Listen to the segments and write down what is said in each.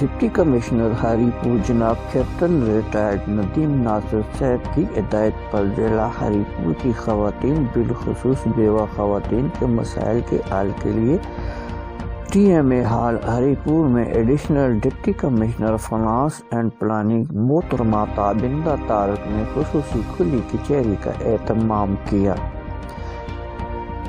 Deputy commissioner ہری پور جناب captain retired Nadeem ناصر صاحب کی ہدایت پر ضلع ہری پور کی خواتین بالخصوص بیوہ خواتین کے مسائل کے حل کے لیے ٹی ایم اے ہال ہری پور میں additional deputy commissioner finance and planning محترمہ تابندہ طارق نے خصوصی کھلی کچہری کا اہتمام کیا،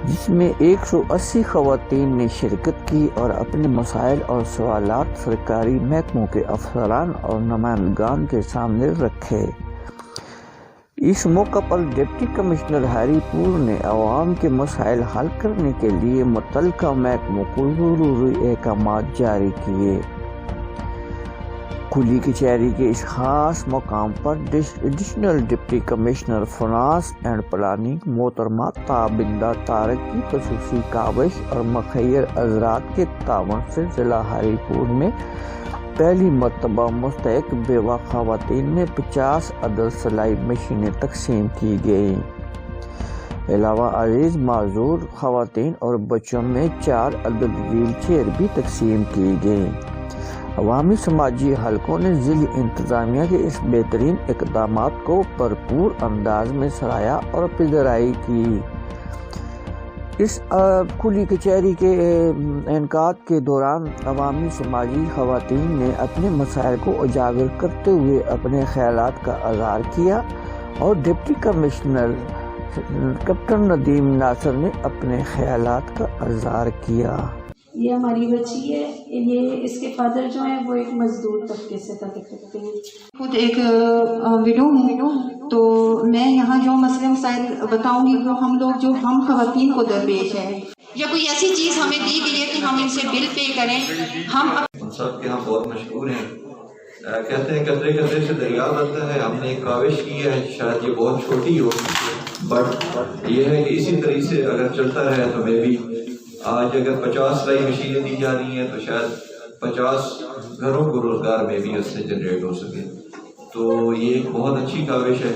جس میں 180 خواتین نے شرکت کی اور اپنے مسائل اور سوالات سرکاری محکموں کے افسران اور نمائندگان کے سامنے رکھے۔ اس موقع پر ڈپٹی کمشنر ہری پور نے عوام کے مسائل حل کرنے کے لیے متعلقہ محکموں کو ضروری احکامات جاری کیے۔ کھلی کچہری کے اس خاص مقام پر additional deputy commissioner finance and planning محترمہ تابندہ طارق کی خصوصی کاوش اور مخیر حضرات کے تعاون سے ضلع ہری پور میں پہلی مرتبہ مستحق بیوہ خواتین میں 50 عدد سلائی مشینیں تقسیم کی گئیں۔ علاوہ عزیز معذور خواتین اور بچوں میں 4 عدد ویل چیئر بھی تقسیم کی گئیں۔ عوامی سماجی حلقوں نے ضلعی انتظامیہ کے اس بہترین اقدامات کو بھرپور انداز میں سراہا اور پذیرائی کی۔ اس کھلی کچہری کے انعقاد کے دوران عوامی سماجی خواتین نے اپنے مسائل کو اجاگر کرتے ہوئے اپنے خیالات کا اظہار کیا اور ڈپٹی کمشنر کیپٹن ندیم ناصر نے اپنے خیالات کا اظہار کیا۔ یہ ہماری بچی ہے، یہ اس کے فادر جو ہیں وہ ایک مزدور طبقے سے تعلق رکھتے ہیں۔ خود ایک وڈو ہوں، تو میں یہاں جو مسئلے مسائل بتاؤں گی وہ ہم خواتین کو درپیش ہے۔ یا کوئی ایسی چیز ہمیں دی گئی ہے کہ ہم ان سے بل پے کریں، ہم ان سب کے ہم بہت مشکور ہیں۔ کہتے ہیں قطرے قطرے سے دریا بنتا ہے۔ ہم نے ایک کاوش کی ہے، شاید یہ بہت چھوٹی ہو، بٹ یہ ہے کہ اسی طریقے سے اگر چلتا رہے تو میں بھی آج اگر 50 سلائی مشینیں دی جا رہی ہیں تو شاید 50 گھروں کو روزگار میں بھی اس سے جنریٹ ہو سکے، تو یہ ایک بہت اچھی کاوش ہے۔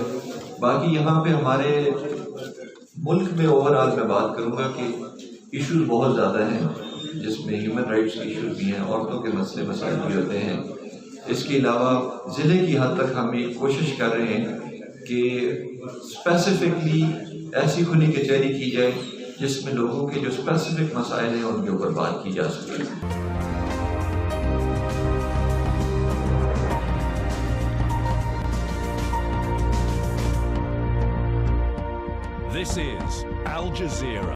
باقی یہاں پہ ہمارے ملک میں اوور آل میں بات کروں گا کہ ایشوز بہت زیادہ ہیں، جس میں ہیومن رائٹس کے ایشوز بھی ہیں، عورتوں کے مسئلے مسائل بھی ہوتے ہیں۔ اس کے علاوہ ضلع کی حد تک ہم یہ کوشش کر رہے ہیں کہ اسپیسیفکلی ایسی کھلی کچہری کی جائے جس میں لوگوں کے جو اسپیسیفک مسائل ہیں ان کے اوپر بات کی جا سکے۔ This is Al Jazeera.